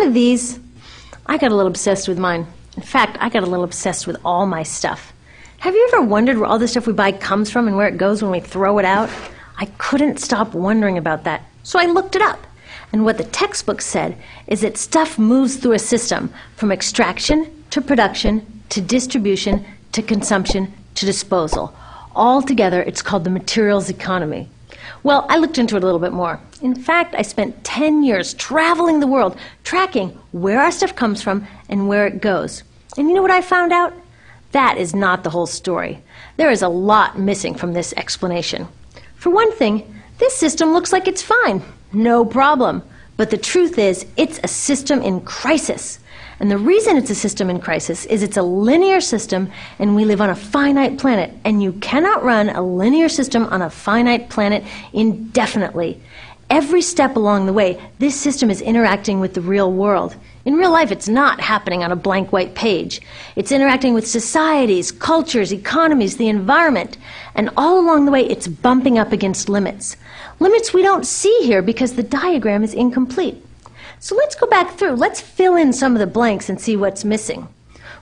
have these? I got a little obsessed with mine. In fact, I got a little obsessed with all my stuff. Have you ever wondered where all the stuff we buy comes from and where it goes when we throw it out? I couldn't stop wondering about that, so I looked it up. And what the textbook said is that stuff moves through a system from extraction to production to distribution to consumption to disposal. All together, it's called the materials economy. Well, I looked into it a little bit more. In fact, I spent 10 years traveling the world, tracking where our stuff comes from and where it goes. And you know what I found out? That is not the whole story. There is a lot missing from this explanation. For one thing, this system looks like it's fine. No problem. But the truth is, it's a system in crisis. And the reason it's a system in crisis is it's a linear system and we live on a finite planet. And you cannot run a linear system on a finite planet indefinitely. Every step along the way, this system is interacting with the real world. In real life, it's not happening on a blank white page. It's interacting with societies, cultures, economies, the environment. And all along the way, it's bumping up against limits. Limits we don't see here because the diagram is incomplete. So let's go back through. Let's fill in some of the blanks and see what's missing.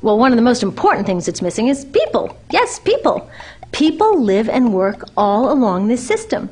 Well, one of the most important things that's missing is people. Yes, people. People live and work all along this system.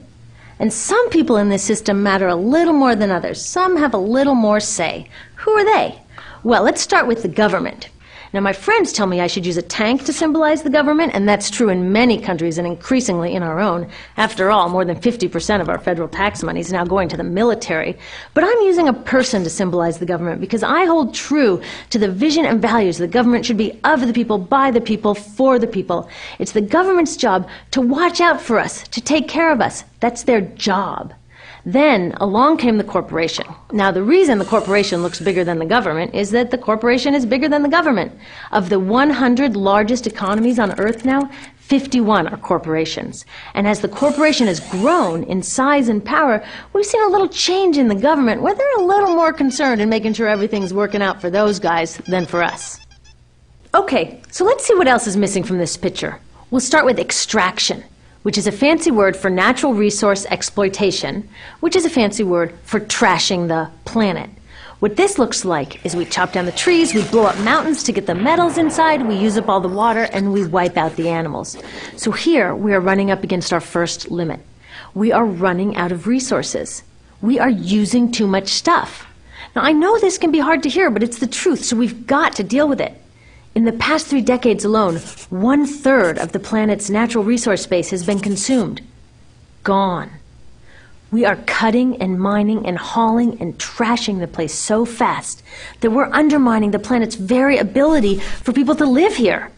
And some people in this system matter a little more than others. Some have a little more say. Who are they? Well, let's start with the government. Now, my friends tell me I should use a tank to symbolize the government, and that's true in many countries and increasingly in our own. After all, more than 50% of our federal tax money is now going to the military. But I'm using a person to symbolize the government because I hold true to the vision and values the government should be of the people, by the people, for the people. It's the government's job to watch out for us, to take care of us. That's their job. Then along came the corporation. Now, the reason the corporation looks bigger than the government is that the corporation is bigger than the government. Of the 100 largest economies on Earth now, 51 are corporations. And as the corporation has grown in size and power, we've seen a little change in the government where they're a little more concerned in making sure everything's working out for those guys than for us. Okay, so let's see what else is missing from this picture. We'll start with extraction, which is a fancy word for natural resource exploitation, which is a fancy word for trashing the planet. What this looks like is we chop down the trees, we blow up mountains to get the metals inside, we use up all the water, and we wipe out the animals. So here we are running up against our first limit. We are running out of resources. We are using too much stuff. Now, I know this can be hard to hear, but it's the truth, so we've got to deal with it. In the past 3 decades alone, 1/3 of the planet's natural resource base has been consumed. Gone. We are cutting and mining and hauling and trashing the place so fast that we're undermining the planet's very ability for people to live here.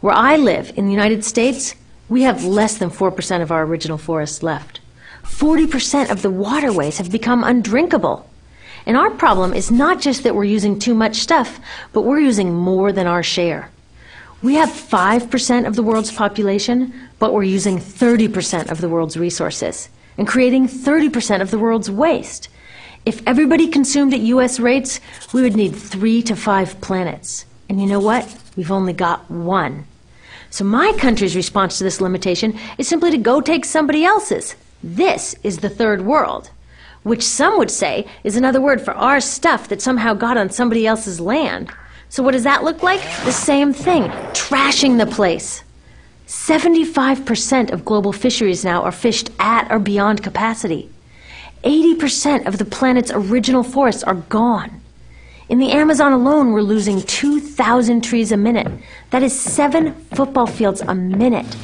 Where I live, in the United States, we have less than 4% of our original forests left. 40% of the waterways have become undrinkable. And our problem is not just that we're using too much stuff, but we're using more than our share. We have 5% of the world's population, but we're using 30% of the world's resources and creating 30% of the world's waste. If everybody consumed at US rates, we would need 3 to 5 planets. And you know what? We've only got 1. So my country's response to this limitation is simply to go take somebody else's. This is the third world, which some would say is another word for our stuff that somehow got on somebody else's land. So what does that look like? The same thing, trashing the place. 75% of global fisheries now are fished at or beyond capacity. 80% of the planet's original forests are gone. In the Amazon alone, we're losing 2,000 trees a minute. That is 7 football fields a minute.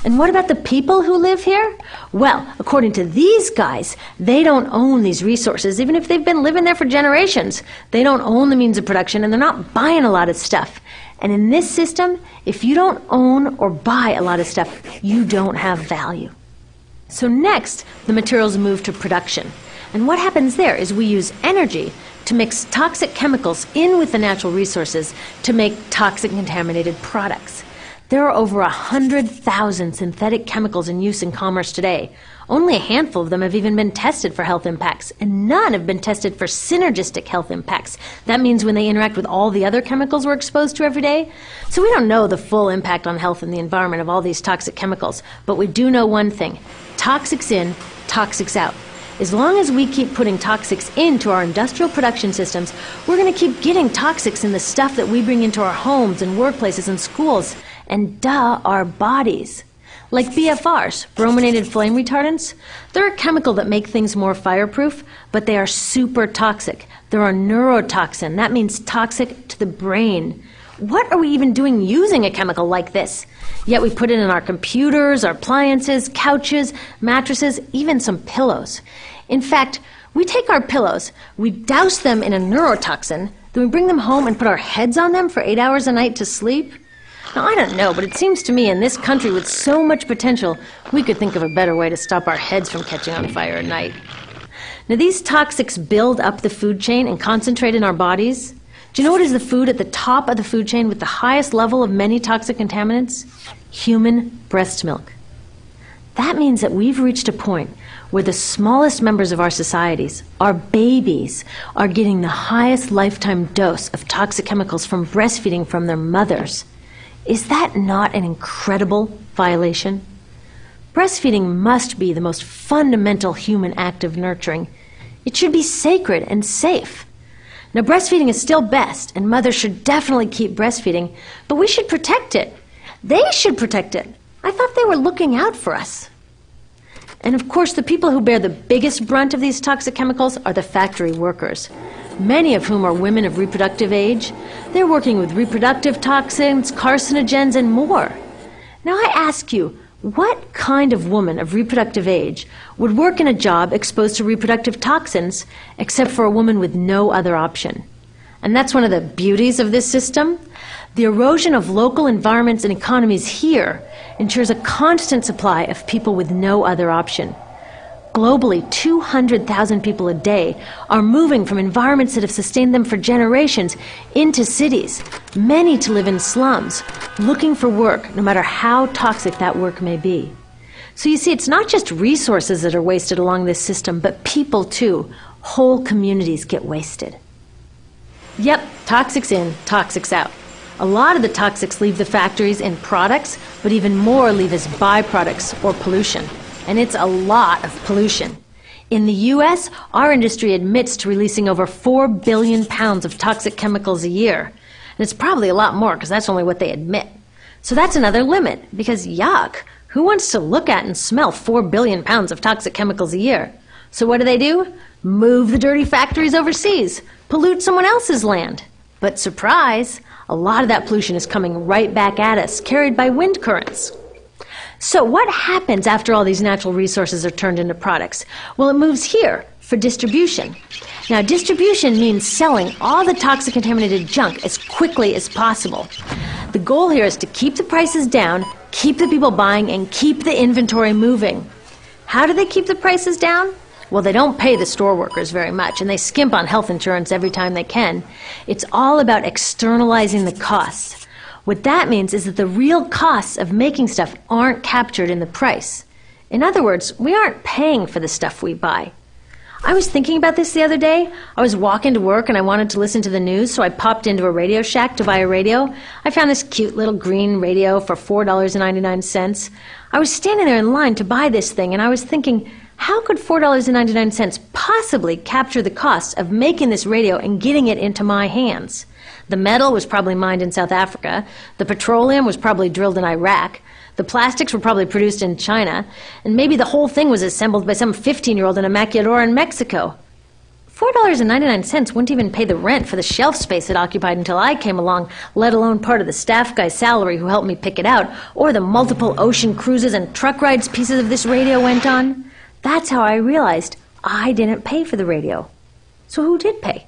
And what about the people who live here? Well, according to these guys, they don't own these resources, even if they've been living there for generations. They don't own the means of production, and they're not buying a lot of stuff. And in this system, if you don't own or buy a lot of stuff, you don't have value. So next, the materials move to production. And what happens there is we use energy to mix toxic chemicals in with the natural resources to make toxic contaminated products. There are over 100,000 synthetic chemicals in use in commerce today. Only a handful of them have even been tested for health impacts, and none have been tested for synergistic health impacts. That means when they interact with all the other chemicals we're exposed to every day. So we don't know the full impact on health and the environment of all these toxic chemicals, but we do know one thing. Toxics in, toxics out. As long as we keep putting toxics into our industrial production systems, we're going to keep getting toxics in the stuff that we bring into our homes and workplaces and schools, and our bodies. Like BFRs, brominated flame retardants, they're a chemical that make things more fireproof, but they are super toxic. They're a neurotoxin. That means toxic to the brain. What are we even doing using a chemical like this? Yet we put it in our computers, our appliances, couches, mattresses, even some pillows. In fact, we take our pillows, we douse them in a neurotoxin, then we bring them home and put our heads on them for 8 hours a night to sleep. Now, I don't know, but it seems to me in this country with so much potential, we could think of a better way to stop our heads from catching on fire at night. Now, these toxics build up the food chain and concentrate in our bodies. Do you know what is the food at the top of the food chain with the highest level of many toxic contaminants? Human breast milk. That means that we've reached a point where the smallest members of our societies, our babies, are getting the highest lifetime dose of toxic chemicals from breastfeeding from their mothers. Is that not an incredible violation? Breastfeeding must be the most fundamental human act of nurturing. It should be sacred and safe. Now, breastfeeding is still best, and mothers should definitely keep breastfeeding, but we should protect it. They should protect it. I thought they were looking out for us. And of course, the people who bear the biggest brunt of these toxic chemicals are the factory workers, many of whom are women of reproductive age. They're working with reproductive toxins, carcinogens, and more. Now I ask you, what kind of woman of reproductive age would work in a job exposed to reproductive toxins except for a woman with no other option? And that's one of the beauties of this system. The erosion of local environments and economies here ensures a constant supply of people with no other option. Globally, 200,000 people a day are moving from environments that have sustained them for generations into cities, many to live in slums, looking for work, no matter how toxic that work may be. So you see, it's not just resources that are wasted along this system, but people too. Whole communities get wasted. Yep, toxics in, toxics out. A lot of the toxics leave the factories in products, but even more leave as byproducts or pollution. And it's a lot of pollution. In the U.S., our industry admits to releasing over 4 billion pounds of toxic chemicals a year. And it's probably a lot more because that's only what they admit. So that's another limit, because yuck, who wants to look at and smell 4 billion pounds of toxic chemicals a year? So what do? Move the dirty factories overseas, pollute someone else's land. But surprise, a lot of that pollution is coming right back at us, carried by wind currents. So what happens after all these natural resources are turned into products? Well, it moves here for distribution. Now, distribution means selling all the toxic contaminated junk as quickly as possible. The goal here is to keep the prices down, keep the people buying, and keep the inventory moving. How do they keep the prices down? Well, they don't pay the store workers very much, and they skimp on health insurance every time they can. It's all about externalizing the costs. What that means is that the real costs of making stuff aren't captured in the price. In other words, we aren't paying for the stuff we buy. I was thinking about this the other day. I was walking to work and I wanted to listen to the news, so I popped into a Radio Shack to buy a radio. I found this cute little green radio for $4.99. I was standing there in line to buy this thing, and I was thinking, how could $4.99 possibly capture the cost of making this radio and getting it into my hands? The metal was probably mined in South Africa. The petroleum was probably drilled in Iraq. The plastics were probably produced in China. And maybe the whole thing was assembled by some 15-year-old in a maquiladora in Mexico. $4.99 wouldn't even pay the rent for the shelf space it occupied until I came along, let alone part of the staff guy's salary who helped me pick it out, or the multiple ocean cruises and truck rides pieces of this radio went on. That's how I realized I didn't pay for the radio. So who did pay?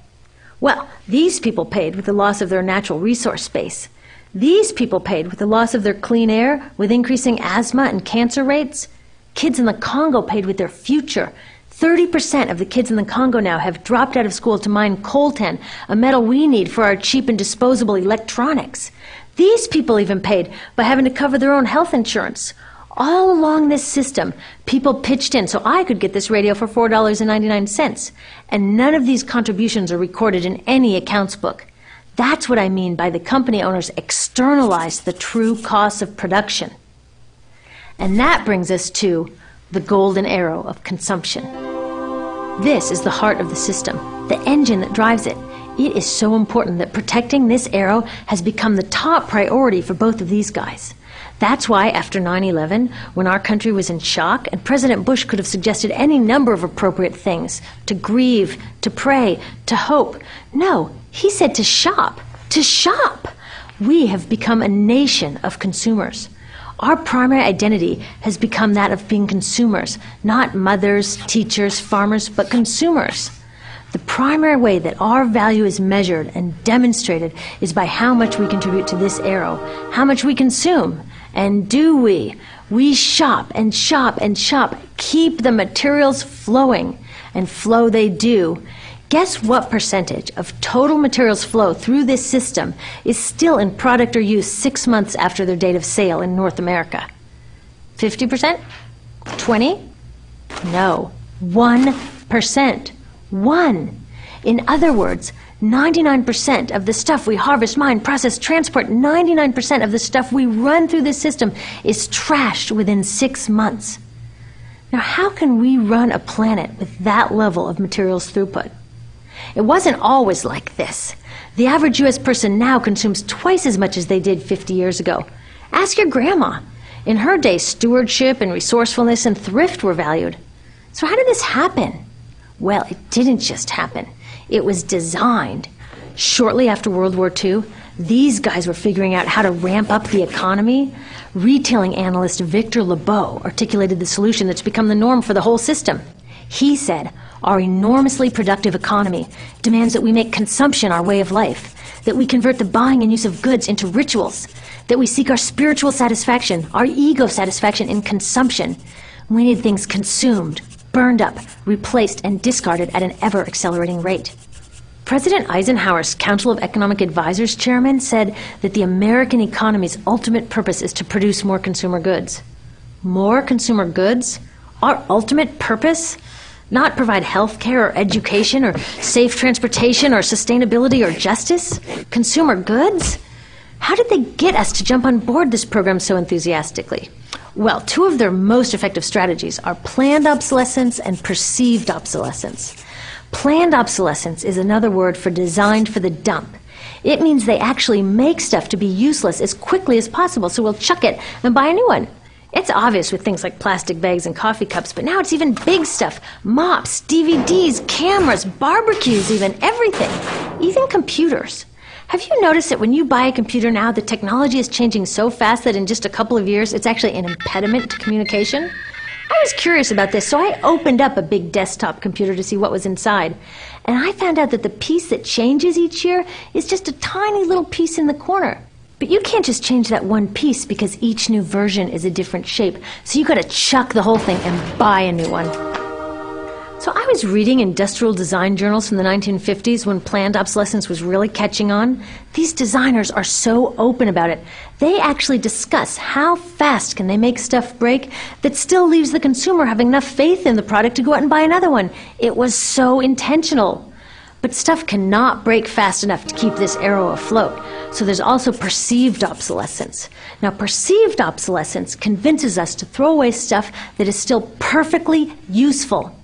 Well, these people paid with the loss of their natural resource space. These people paid with the loss of their clean air, with increasing asthma and cancer rates. Kids in the Congo paid with their future. 30% of the kids in the Congo now have dropped out of school to mine coltan, a metal we need for our cheap and disposable electronics. These people even paid by having to cover their own health insurance. All along this system, people pitched in so I could get this radio for $4.99. And none of these contributions are recorded in any accounts book. That's what I mean by the company owners externalize the true costs of production. And that brings us to the golden arrow of consumption. This is the heart of the system, the engine that drives it. It is so important that protecting this arrow has become the top priority for both of these guys. That's why after 9/11, when our country was in shock, and President Bush could have suggested any number of appropriate things, to grieve, to pray, to hope. No, he said to shop. To shop! We have become a nation of consumers. Our primary identity has become that of being consumers, not mothers, teachers, farmers, but consumers. The primary way that our value is measured and demonstrated is by how much we contribute to this arrow, how much we consume. And do we? We shop and shop and shop, keep the materials flowing, and flow they do. Guess what percentage of total materials flow through this system is still in product or use 6 months after their date of sale in North America? 50%? 20? No, 1%. 1. In other words, 99% of the stuff we harvest, mine, process, transport, 99% of the stuff we run through this system is trashed within 6 months. Now, how can we run a planet with that level of materials throughput? It wasn't always like this. The average U.S. person now consumes twice as much as they did 50 years ago. Ask your grandma. In her day, stewardship and resourcefulness and thrift were valued. So how did this happen? Well, it didn't just happen. It was designed. Shortly after World War II, these guys were figuring out how to ramp up the economy. Retailing analyst Victor Lebow articulated the solution that's become the norm for the whole system. He said, our enormously productive economy demands that we make consumption our way of life, that we convert the buying and use of goods into rituals, that we seek our spiritual satisfaction, our ego satisfaction in consumption. We need things consumed, burned up, replaced, and discarded at an ever-accelerating rate. President Eisenhower's Council of Economic Advisors chairman said that the American economy's ultimate purpose is to produce more consumer goods. More consumer goods? Our ultimate purpose? Not provide health care or education or safe transportation or sustainability or justice? Consumer goods? How did they get us to jump on board this program so enthusiastically? Well, two of their most effective strategies are planned obsolescence and perceived obsolescence. Planned obsolescence is another word for designed for the dump. It means they actually make stuff to be useless as quickly as possible, so we'll chuck it and buy a new one. It's obvious with things like plastic bags and coffee cups, but now it's even big stuff. Mops, DVDs, cameras, barbecues even, everything. Even computers. Have you noticed that when you buy a computer now, the technology is changing so fast that in just a couple of years, it's actually an impediment to communication? I was curious about this, so I opened up a big desktop computer to see what was inside. And I found out that the piece that changes each year is just a tiny little piece in the corner. But you can't just change that one piece because each new version is a different shape. So you gotta chuck the whole thing and buy a new one. So I was reading industrial design journals from the 1950s when planned obsolescence was really catching on. These designers are so open about it. They actually discuss how fast can they make stuff break that still leaves the consumer having enough faith in the product to go out and buy another one. It was so intentional. But stuff cannot break fast enough to keep this arrow afloat. So there's also perceived obsolescence. Now, perceived obsolescence convinces us to throw away stuff that is still perfectly useful.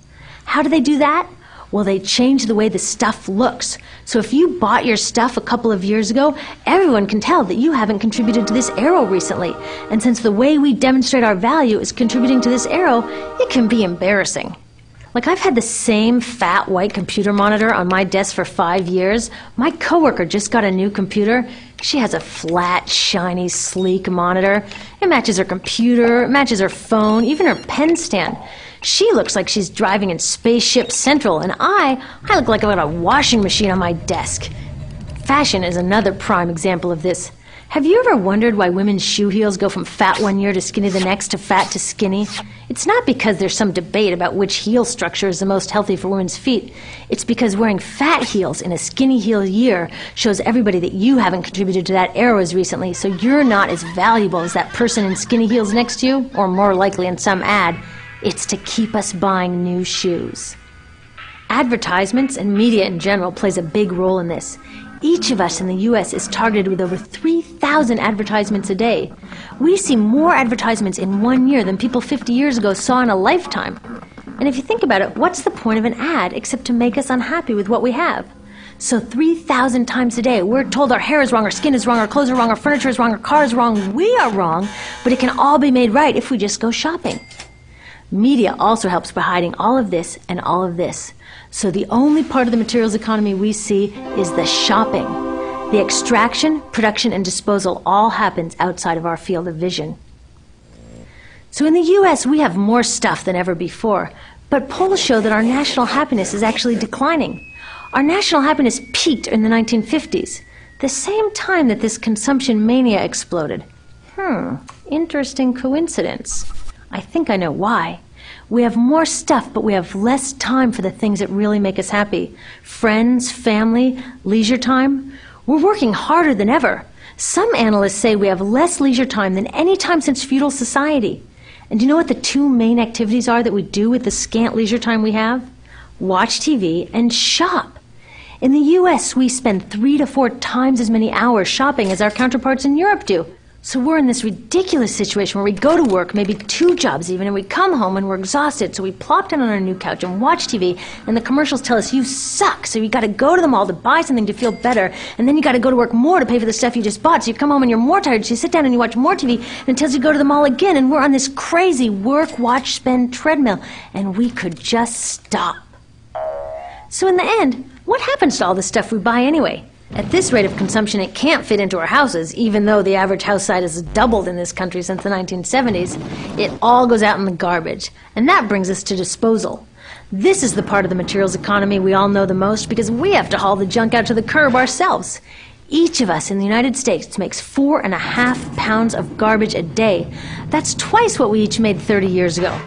How do they do that? Well, they change the way the stuff looks. So if you bought your stuff a couple of years ago, everyone can tell that you haven't contributed to this arrow recently. And since the way we demonstrate our value is contributing to this arrow, it can be embarrassing. Like, I've had the same fat white computer monitor on my desk for 5 years. My coworker just got a new computer. She has a flat, shiny, sleek monitor. It matches her computer, it matches her phone, even her pen stand. She looks like she's driving in Spaceship Central, and I look like I've got a washing machine on my desk. Fashion is another prime example of this. Have you ever wondered why women's shoe heels go from fat one year to skinny the next to fat to skinny? It's not because there's some debate about which heel structure is the most healthy for women's feet. It's because wearing fat heels in a skinny heel year shows everybody that you haven't contributed to that arrow as recently, so you're not as valuable as that person in skinny heels next to you, or more likely in some ad. It's to keep us buying new shoes. Advertisements and media in general plays a big role in this. Each of us in the U.S. is targeted with over 3,000 advertisements a day. We see more advertisements in 1 year than people 50 years ago saw in a lifetime. And if you think about it, what's the point of an ad except to make us unhappy with what we have? So 3,000 times a day, we're told our hair is wrong, our skin is wrong, our clothes are wrong, our furniture is wrong, our car is wrong, we are wrong, but it can all be made right if we just go shopping. Media also helps by hiding all of this and all of this. So the only part of the materials economy we see is the shopping. The extraction, production, and disposal all happens outside of our field of vision. So in the US, we have more stuff than ever before, but polls show that our national happiness is actually declining. Our national happiness peaked in the 1950s, the same time that this consumption mania exploded. Interesting coincidence. I think I know why. We have more stuff, but we have less time for the things that really make us happy. Friends, family, leisure time. We're working harder than ever. Some analysts say we have less leisure time than any time since feudal society. And do you know what the two main activities are that we do with the scant leisure time we have? Watch TV and shop. In the US, we spend 3 to 4 times as many hours shopping as our counterparts in Europe do. So we're in this ridiculous situation where we go to work, maybe 2 jobs even, and we come home and we're exhausted, so we plop down on our new couch and watch TV, and the commercials tell us you suck, so you gotta go to the mall to buy something to feel better, and then you gotta go to work more to pay for the stuff you just bought, so you come home and you're more tired, so you sit down and you watch more TV, and it tells you to go to the mall again, and we're on this crazy work, watch, spend treadmill, and we could just stop. So in the end, what happens to all the stuff we buy anyway? At this rate of consumption, it can't fit into our houses, even though the average house size has doubled in this country since the 1970s. It all goes out in the garbage. And that brings us to disposal. This is the part of the materials economy we all know the most because we have to haul the junk out to the curb ourselves. Each of us in the United States makes 4.5 pounds of garbage a day. That's twice what we each made 30 years ago.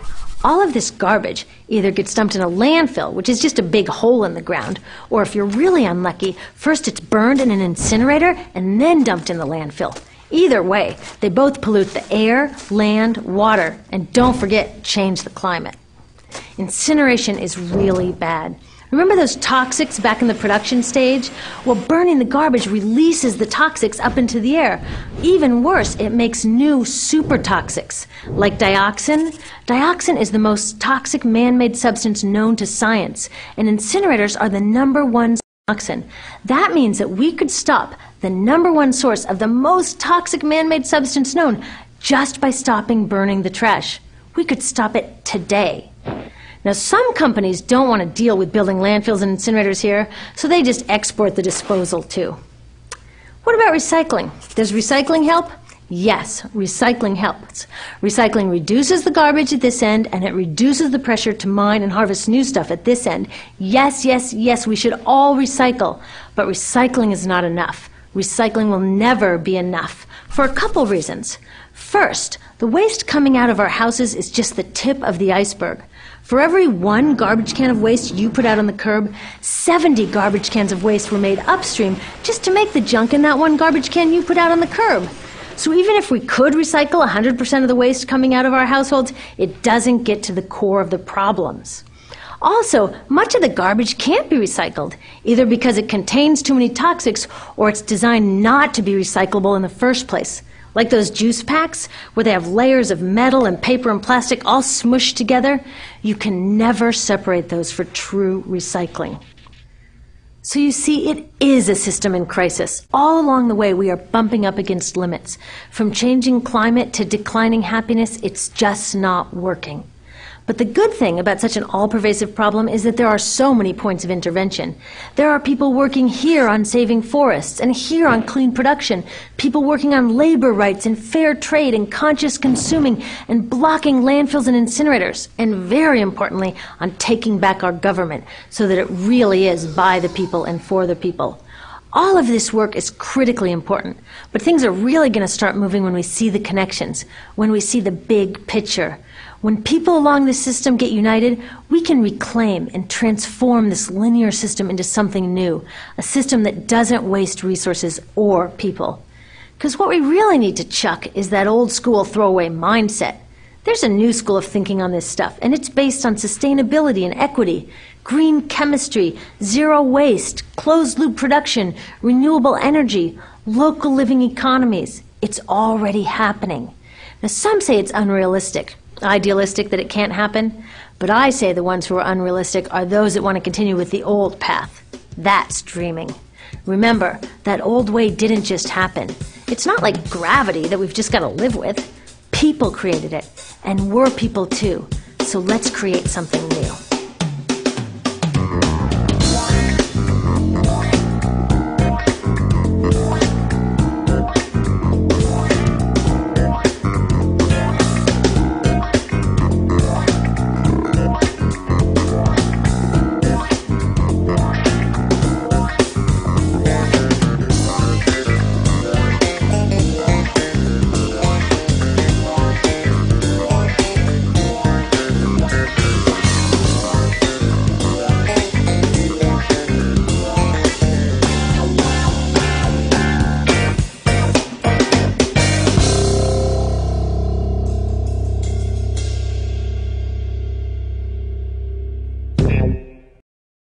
All of this garbage either gets dumped in a landfill, which is just a big hole in the ground, or if you're really unlucky, first it's burned in an incinerator and then dumped in the landfill. Either way, they both pollute the air, land, water, and don't forget, change the climate. Incineration is really bad. Remember those toxics back in the production stage? Well, burning the garbage releases the toxics up into the air. Even worse, it makes new super toxics, like dioxin. Dioxin is the most toxic man-made substance known to science, and incinerators are the #1 toxin. That means that we could stop the #1 source of the most toxic man-made substance known just by stopping burning the trash. We could stop it today. Now, some companies don't want to deal with building landfills and incinerators here, so they just export the disposal too. What about recycling? Does recycling help? Yes, recycling helps. Recycling reduces the garbage at this end, and it reduces the pressure to mine and harvest new stuff at this end. Yes, yes, yes, we should all recycle, but recycling is not enough. Recycling will never be enough for a couple reasons. First, the waste coming out of our houses is just the tip of the iceberg. For every 1 garbage can of waste you put out on the curb, 70 garbage cans of waste were made upstream just to make the junk in that 1 garbage can you put out on the curb. So even if we could recycle 100% of the waste coming out of our households, it doesn't get to the core of the problems. Also, much of the garbage can't be recycled, either because it contains too many toxics or it's designed not to be recyclable in the first place. Like those juice packs, where they have layers of metal and paper and plastic all smushed together, you can never separate those for true recycling. So you see, it is a system in crisis. All along the way, we are bumping up against limits. From changing climate to declining happiness, it's just not working. But the good thing about such an all-pervasive problem is that there are so many points of intervention. There are people working here on saving forests and here on clean production, people working on labor rights and fair trade and conscious consuming and blocking landfills and incinerators, and very importantly, on taking back our government so that it really is by the people and for the people. All of this work is critically important, but things are really going to start moving when we see the connections, when we see the big picture. When people along this system get united, we can reclaim and transform this linear system into something new, a system that doesn't waste resources or people. Because what we really need to chuck is that old school throwaway mindset. There's a new school of thinking on this stuff, and it's based on sustainability and equity, green chemistry, zero waste, closed-loop production, renewable energy, local living economies. It's already happening. Now, some say it's unrealistic, idealistic, that it can't happen, But I say the ones who are unrealistic are those that want to continue with the old path. That's dreaming. Remember, that old way didn't just happen. It's not like gravity that we've just got to live with. People created it, and we're people too. So let's create something new.